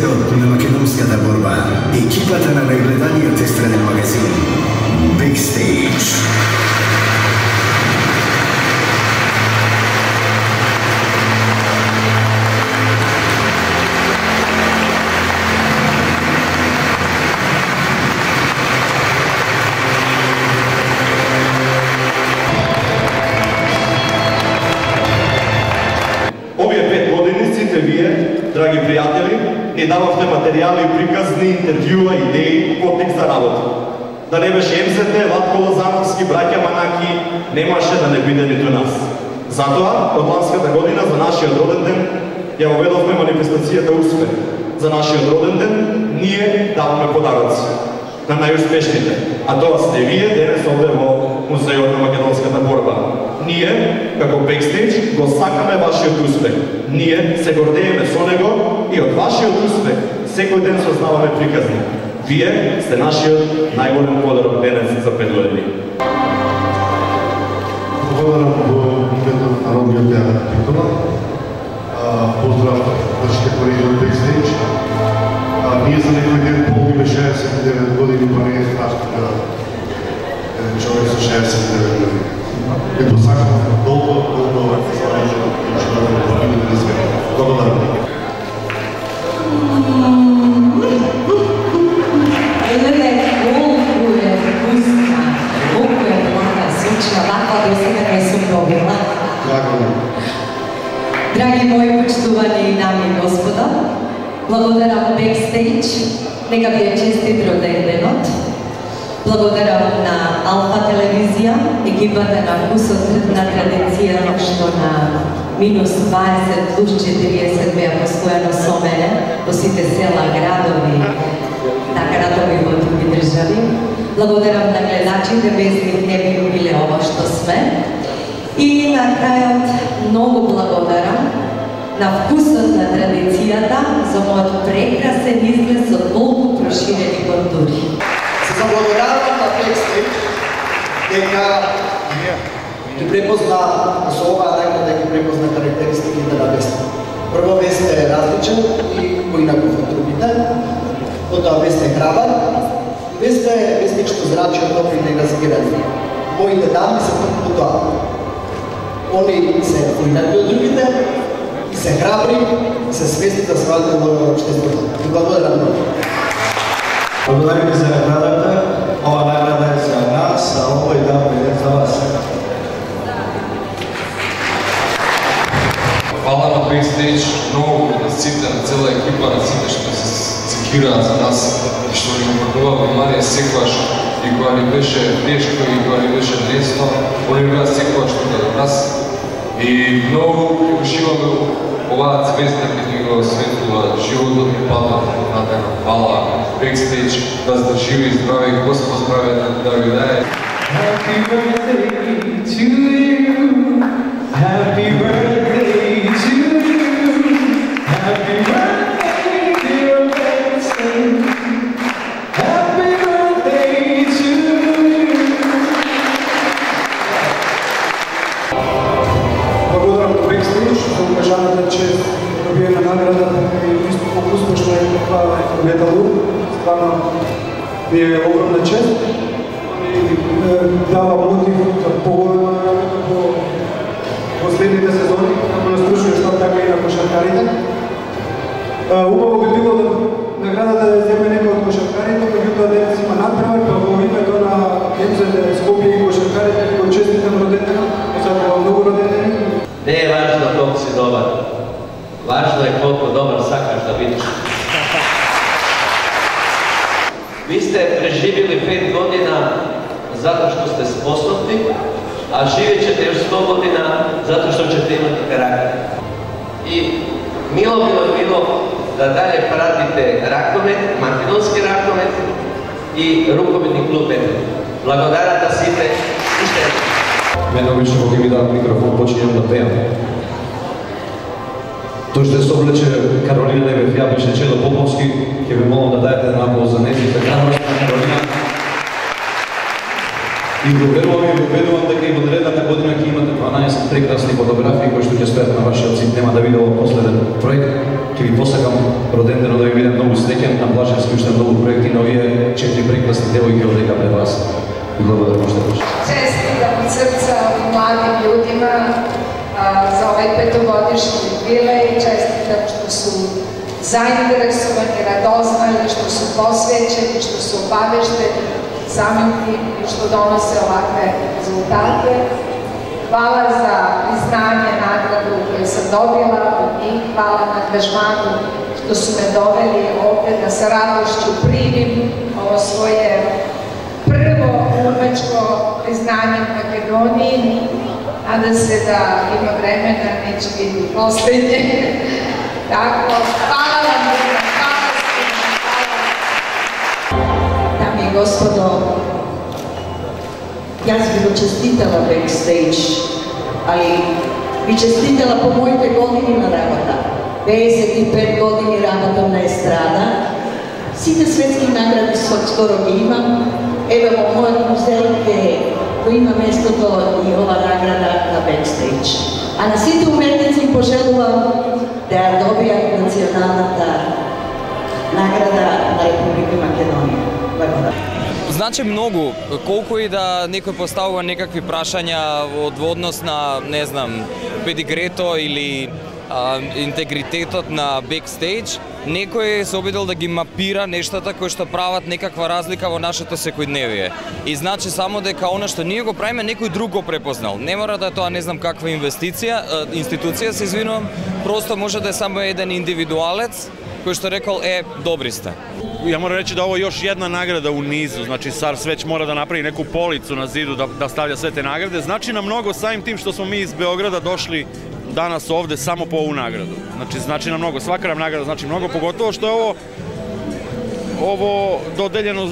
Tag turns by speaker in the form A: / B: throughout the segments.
A: от на македонската борба. Екипата на нагледаниот естраден магазин Backstage.
B: Драги пријатели, ни дававте материјали, приказни, интервјуа, идеи, контекст за работа. Да не беше МЗТ, Ватко Лозановски, браќа Манаки, немаше да не биде ниту нас. Затоа, од ланската година за нашиот роден ден ја уведовме манифестацијата Успех. За нашиот роден ден ние даваме подароци на најуспешните, а тоа сте вие денес овде во Музејот на македонската борба. Ние, како Backstage, го сакаме вашиот успех. Ние се гордееме со него и од вашиот успех секој ден сознаваме приказни. Вие сте нашиот најголем подарок денес за 5 години.
C: Благодарам во името на Народниот театар Битола. Поздрав нашите колеги од Backstage. Ние за некој ден полниме 69 години, па не е страшно да човек со 69 години. И посакам долго славије и животно во името на света. Благодарам.
D: Елена е колку е вкусна, колку е млада, сочна, ваква до сега не сум добила. Драги мои почитувани дами и господа, благодарам Backstage, нека ви е честит роден денот. Благодарам на Алфа телевизија, екипата на Вкусот на традиција, што на минус 20 плюс 40 беа постојано со мене во сите села, градови, на градови во други држави. Благодарам на гледачите, без нив не би биле ова што сме. И на крајот многу благодарам на Вкусот на традицијата за мојот прекрасен изглед со толку проширени контури.
E: Се заблагодарам на Backstage дека ги препозна со оваа награда, дека ги препозна карактеристиките на Весте. Прво, Весте е различен и поинаков од другите. Потоа Весте е храбар. Весте е вестник што зрачи од добри негазгирани. Моите дами се токму тоа. Они се поинакви од другите, и се храбри, и се свесни за својата улога во општеството. И благодарам многу.
F: Благодарим за наградата. Ова награда е за нас, а овој дан е за вас.
G: Фала на Backstage, многу на сите, на цела екипа, на сите што се секираат за нас и што ни обрнува внимание секогаш и кога ни беше тешко и кога ни беше лесно, они беа секогаш тука до нас. И многу ушиваме оваа звезда кај ни го осветлува животот и патот натака. Фала Backstage, да сте живи и здрави, Господ здраве да ви даде.
H: Happy birthday to you. Happy birthday to you. Happy birthday dear Backstage. Happy birthday to you.
I: Благодарам на Backstage за уважаната чест да добиеме наградата и исто колку успешно е каква летало. Стварно ми е огромна чест. Дава мотив за поголема работа во последните сезони, како на стручниот, така и на кошаркарите. Убаво би било да наградата да земе некој од кошаркарите, меѓутоа денес има надпревар, па во името на МЗТ Скопје и кошаркарите ви го честитам роден ден, посакувам многу роден ден.
J: Не е важно колку си добар, важно е колку добар сакаш да бидеш. Ви сте преживели 5 година затоа што сте способни, а живеćete još 100 godina zato što ćete imati karakter. I milo bi bilo da dalje pratite rakomet, makedonski rakomet i rukometni klub Betel. Благодарам на сите.
F: Мене обично кога ми дадат микрофон починјам да пеам. Тој што се облече Каролина Левев, ја беше Чело Поповски, ќе ви молам да дајете една аплауз за незината Каролина. И
K: И го верувам дека и во наредната година ќе имате 12 прекрасни фотографии кои што ќе стојат на вашиот зид. Нема да видел последен проект. Ќе ви посакам роден ден да ви видам многу среќен на Блажевски, уште многу проекти на овие 4 прекрасни девојки одека пред вас. И благодарам уште веднаш.
L: Čestitam od srca mladim ljudima za ovaj petogodišnji jubilej. Čestitam što su zainteresovani, radoznali, što su posvećeni, što su obavešteni samim tim i što donose ovakve rezultate. Hvala za priznanje, nagradu koju sam dobila od njih. Hvala na angažmanu što su me doveli ovdje da sa radošću primim ovo svoje prvo umetničko priznanje u Makedoniji. Nadam se da ima vremena, neće biti posljednje. Tako, hvala vam, hvala svima, hvala.
D: Dame i gospodo, ja bih čestitala backstage, ali bih čestitala po moите години на работа. 55 години работам на естрада. Сите светски награди скоро ги имам. Ево во мојот музеј кој има местото и ова награда на backstage. А на сите уметници им пожелувам да ја добијат националната награда на Република Македонија. Благодарам.
M: Значи многу, колку и да некој поставува некакви прашања од однос на, не знам, педигрето или интегритетот на бекстејдж, некој се обидел да ги мапира нештата кои што прават некаква разлика во нашето секојдневие. И значи само дека она што ние го правиме, некој друг го препознал. Не мора да е тоа не знам каква институција, се извинувам, просто може да е само еден индивидуалец кој што рекол добри сте.
N: Ja moram reći da ovo je još jedna nagrada u nizu, znači SAR već mora da napravi neku policu na zidu da stavlja sve te nagrade. Znači nam mnogo samim tim što smo mi iz Beograda došli danas ovde samo po ovu nagradu. Znači nam mnogo, svaka nam nagrada znači mnogo, pogotovo što je ovo dodeljeno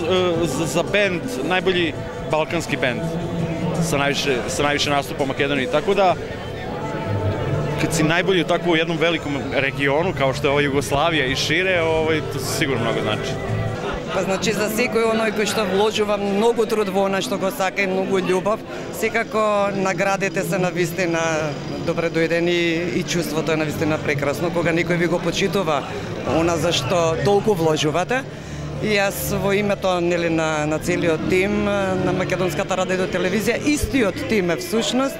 N: za bend, najbolji balkanski bend sa najviše nastupa u Makedoniji. Tako da, kad si najbolji u tako jednom velikom regionu, kao što je ova Jugoslavija i šire, to sigurno mnogo znači.
O: Па значи за секој оној кој што вложува многу труд во она што го сака и многу љубов, секако наградите се навистина добре дојдени и чувството е навистина прекрасно кога некој ви го почитува она за што толку вложувате. И јас во името на целиот тим на Македонската радио и телевизија, истиот тим е всушност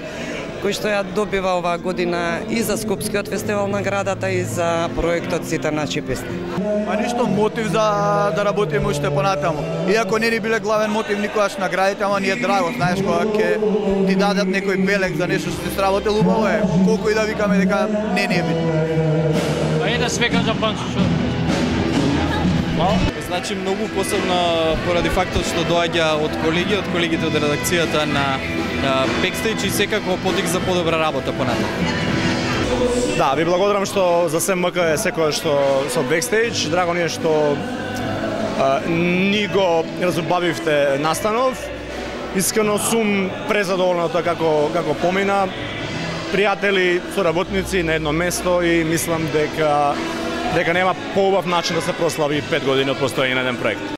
O: кој што ја добива оваа година и за Скопскиот фестивал наградата и за проектот Сите наши песни.
P: Па ништо мотив за да работиме уште понатаму. Иако не ни биле главен мотив никогаш наградите, ама ни е драго, знаеш, кога ќе ти дадат некој белег за нешто што ти сработил, убаво е. Колку и да викаме дека не е битно.
Q: Па е да свекам за Панчо.
R: Значи многу посебно поради фактот што доаѓа од колегите од редакцијата на Backstage и секако подик за подобра работа понатаму.
S: Да, ви благодарам што за СМК е секој што со Backstage. Драго ни е што ни го разубавивте настанов. Искрено сум презадоволен од тоа како помина. Пријатели, соработници на едно место и мислам дека нема поубав начин да се прослави 5 години од постоење на еден проект.